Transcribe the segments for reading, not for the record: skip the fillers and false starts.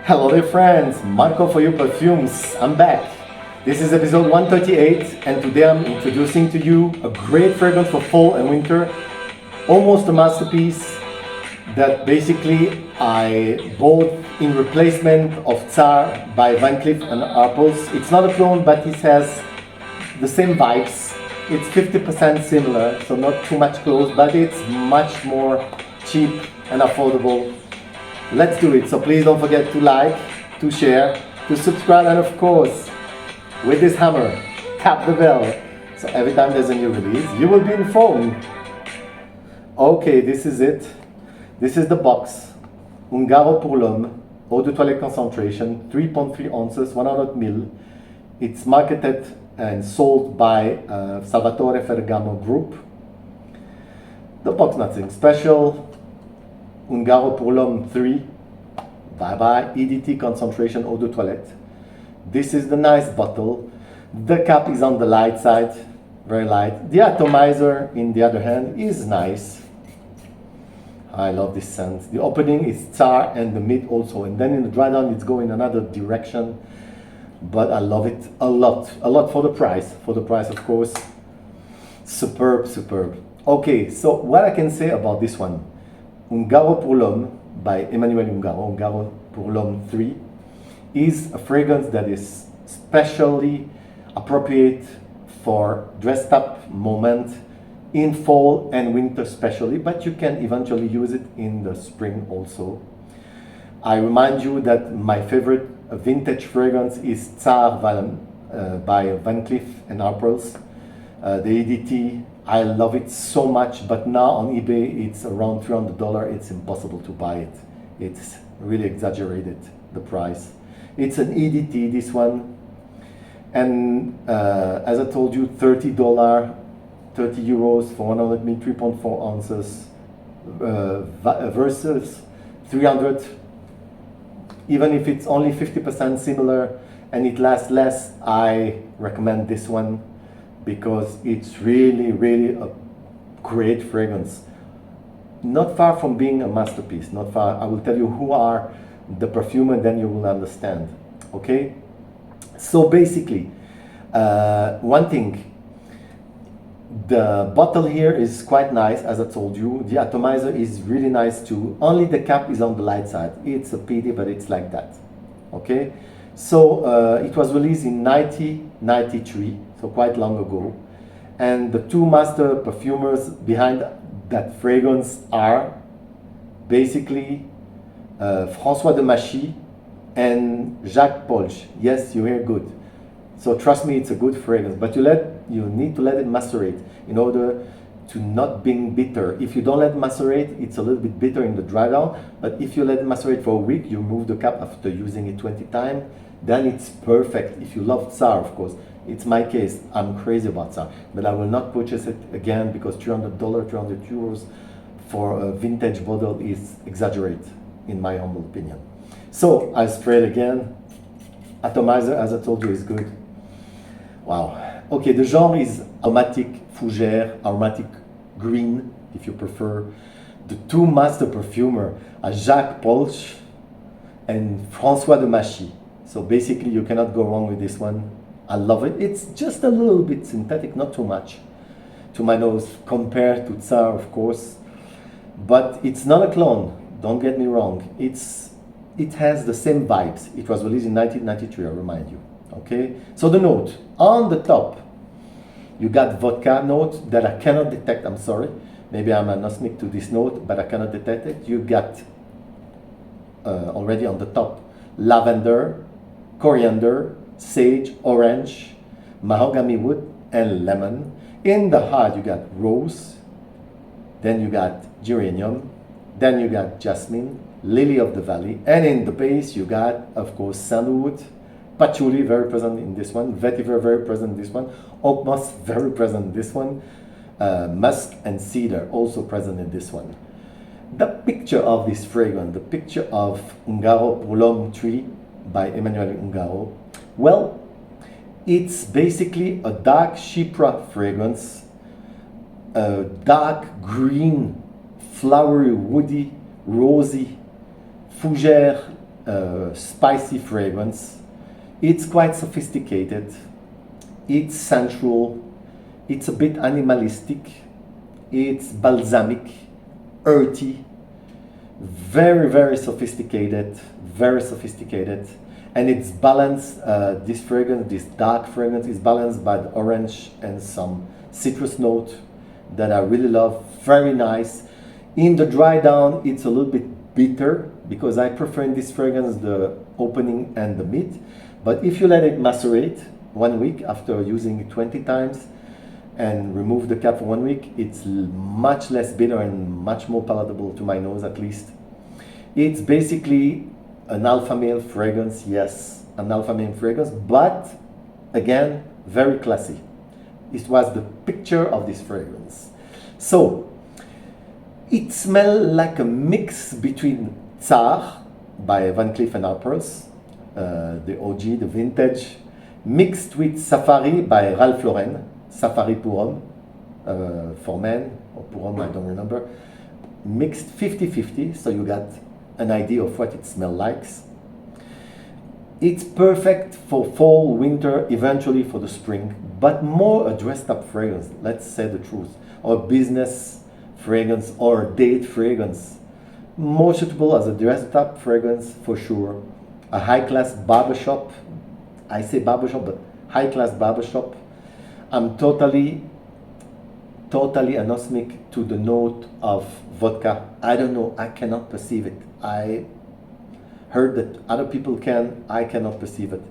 Hello dear friends, Marco for you Perfumes. I'm back. This is episode 138 and today I'm introducing to you a great fragrance for fall and winter. Almost a masterpiece that basically I bought in replacement of Tsar by Van Cleef Arpels. It's not a clone, but it has the same vibes. It's 50% similar, so not too much close, but it's much more cheap and affordable. Let's do it. So please don't forget to like, to share, to subscribe, and of course, with this hammer, tap the bell. So every time there's a new release, you will be informed. Okay, this is it. This is the box. Ungaro pour l'homme, eau de toilette concentration, 3.3 ounces, 100 ml. It's marketed and sold by Salvatore Ferragamo Group. The box, nothing special. Ungaro pour l'homme 3, bye-bye, EDT concentration eau de toilette. This is the nice bottle. The cap is on the light side, very light. The atomizer, in the other hand, is nice. I love this scent. The opening is Tsar and the mid also, and then in the dry down it's going another direction. But I love it a lot for the price. For the price, of course. Superb, superb. Okay, so what I can say about this one. Ungaro pour l'homme by Emanuel Ungaro, Ungaro pour l'homme 3, is a fragrance that is specially appropriate for dressed up moment in fall and winter especially, but you can eventually use it in the spring also. I remind you that my favorite vintage fragrance is Tsar by Van Cleef Arpels, the EDT. I love it so much, but now on eBay it's around $300. It's impossible to buy it. It's really exaggerated, the price. It's an EDT, this one. And as I told you, $30, 30 euros for 100 ml, 3.4 ounces versus 300. Even if it's only 50% similar and it lasts less, I recommend this one, because it's really a great fragrance. Not far from being a masterpiece, not far. I will tell you who are the perfumer and then you will understand, okay? So basically, one thing, the bottle here is quite nice, as I told you. The atomizer is really nice too. Only the cap is on the light side. It's a pity, but it's like that, okay? So it was released in 1993, so quite long ago. And the two master perfumers behind that fragrance are basically François de Machy and Jacques Polch. Yes, you hear good. So trust me, it's a good fragrance, but you need to let it macerate in order to not being bitter. If you don't let it macerate, it's a little bit bitter in the dry down, but if you let it macerate for a week, you remove the cap after using it 20 times, then it's perfect. If you love Tsar, of course. It's my case. I'm crazy about Tsar, but I will not purchase it again because $300, 300 euros for a vintage bottle is exaggerate, in my humble opinion. So I spray it again. Atomizer, as I told you, is good. Wow. Okay, the genre is aromatic fougère, aromatic green, if you prefer. The two master perfumer are Jacques Polch and François de Machy. So basically, you cannot go wrong with this one. I love it. It's just a little bit synthetic, not too much to my nose compared to Tsar, of course. But it's not a clone, don't get me wrong. It has the same vibes. It was released in 1993, I remind you. Okay? So the note, on the top, you got vodka note that I cannot detect, I'm sorry. Maybe I'm anosmic to this note, but I cannot detect it. You got already on the top, lavender, coriander, sage, orange, mahogany wood, and lemon. In the heart, you got rose, then you got geranium, then you got jasmine, lily of the valley, and in the base, you got, of course, sandalwood, patchouli, very present in this one, vetiver, very present in this one, oak moss, very present in this one, musk and cedar, also present in this one. The picture of this fragrance, the picture of Ungaro pour l'homme 3 by Emanuel Ungaro, well, it's basically a dark chypre fragrance, a dark green, flowery, woody, rosy, fougère, spicy fragrance. It's quite sophisticated. It's sensual. It's a bit animalistic. It's balsamic, earthy, very, very sophisticated, very sophisticated. And it's balanced, this fragrance, this dark fragrance is balanced by the orange and some citrus note that I really love, very nice. In the dry down, it's a little bit bitter because I prefer in this fragrance the opening and the mid. But if you let it macerate 1 week after using it 20 times and remove the cap for 1 week, it's much less bitter and much more palatable to my nose at least. It's basically an alpha male fragrance, yes, an alpha male fragrance, but again, very classy. It was the picture of this fragrance. So, it smells like a mix between Tsar by Van Cleef Arpels, the OG, the vintage, mixed with Safari by Ralph Lauren, Safari pour homme, for men, or pour homme, I don't remember, mixed 50-50, so you got an idea of what it smells like. It's perfect for fall, winter, eventually for the spring, but more a dressed up fragrance, let's say the truth, or business fragrance or date fragrance. More suitable as a dressed up fragrance for sure. A high class barbershop, I say barbershop, but high class barbershop. I'm totally anosmic to the note of vodka. I don't know, I cannot perceive it. I heard that other people can, I cannot perceive it.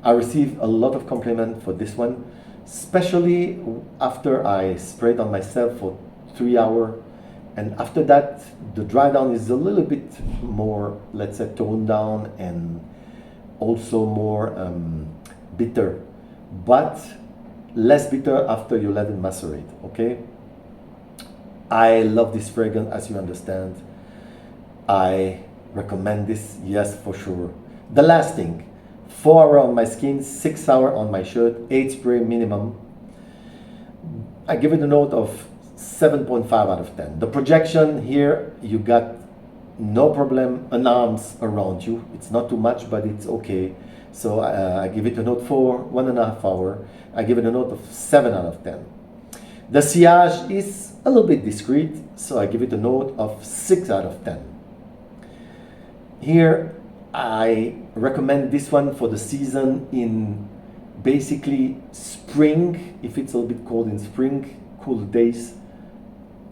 I received a lot of compliment for this one, especially after I sprayed on myself for 3 hours. And after that, the dry down is a little bit more, let's say, toned down and also more bitter, but less bitter after you let it macerate, okay? I love this fragrance, as you understand. I recommend this, yes, for sure. The lasting, 4 hours on my skin, 6 hours on my shirt, 8 spray minimum. I give it a note of 7.5 out of 10. The projection here, you got no problem, an arms around you. It's not too much, but it's okay. So I give it a note for 1.5 hours. I give it a note of 7 out of 10. The sillage is a little bit discreet, so I give it a note of 6 out of 10. Here, I recommend this one for the season in basically spring, if it's a little bit cold in spring, cool days.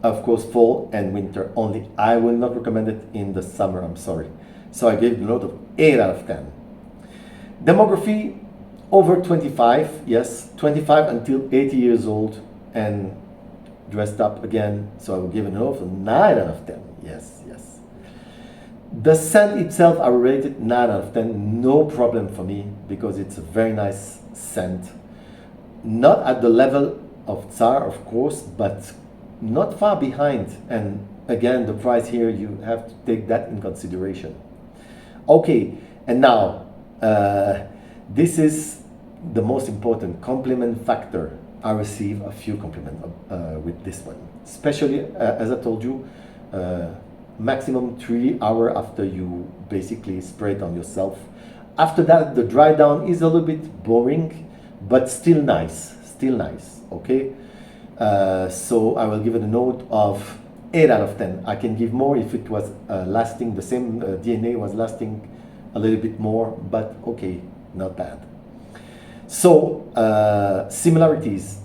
Of course, fall and winter only. I will not recommend it in the summer, I'm sorry. So I gave the note of 8 out of 10. Demography, over 25, yes, 25 until 80 years old and dressed up again. So I will give it a note of 9 out of 10, yes, yes. The scent itself, I will rate it 9 out of 10, no problem for me because it's a very nice scent. Not at the level of Tsar, of course, but not far behind. And again, the price here, you have to take that in consideration. Okay, and now, this is the most important compliment factor. I receive a few compliments with this one, especially as I told you, maximum 3 hours after you basically spray it on yourself. After that, the dry down is a little bit boring, but still nice, okay? So I will give it a note of 8 out of 10. I can give more if it was lasting, the same DNA was lasting a little bit more, but okay, not bad. So, similarities.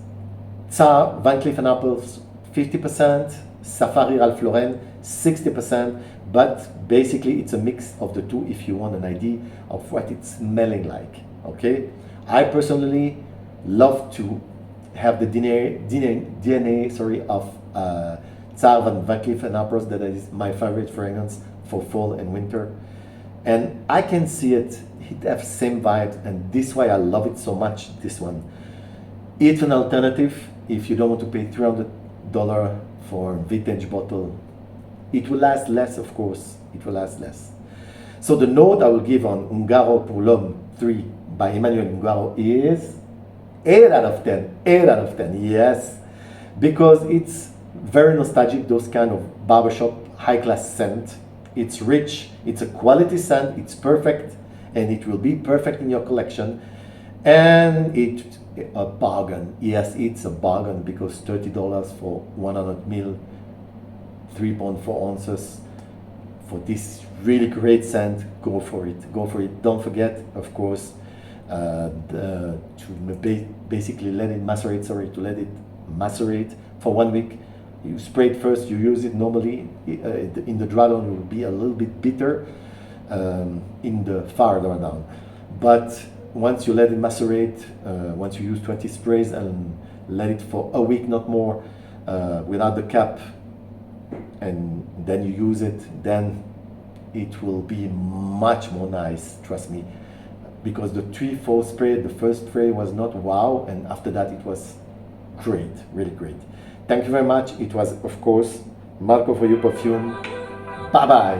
Tsar Van Cleef Arpels, 50%, Safari Ralph Lauren, 60%, but basically it's a mix of the two if you want an idea of what it's smelling like, okay? I personally love to have the DNA of Tsar Van Cleef Arpels. That is my favorite fragrance for fall and winter. And I can see it has same vibe, and this is why I love it so much, this one. It's an alternative if you don't want to pay $300 for a vintage bottle. It will last less, of course, it will last less. So the note I will give on Ungaro pour l'homme 3 by Emanuel Ungaro is 8 out of 10, 8 out of 10, yes. Because it's very nostalgic, those kind of barbershop high-class scent. it's rich, it's a quality scent, it's perfect, and it will be perfect in your collection. And it's a bargain. Yes, it's a bargain, because $30 for 100 ml, 3.4 ounces, for this really great scent. Go for it, go for it. Don't forget, of course, to basically let it macerate, to let it macerate for 1 week. You spray it first, you use it normally. In the dry down, it will be a little bit bitter in the farther down. But once you let it macerate, once you use 20 sprays and let it for a week, not more, without the cap, and then you use it, then it will be much more nice, trust me. Because the 3-4 spray, the first spray was not wow, and after that it was great, really great. Thank you very much. It was, of course, Marco for your perfume. Bye bye.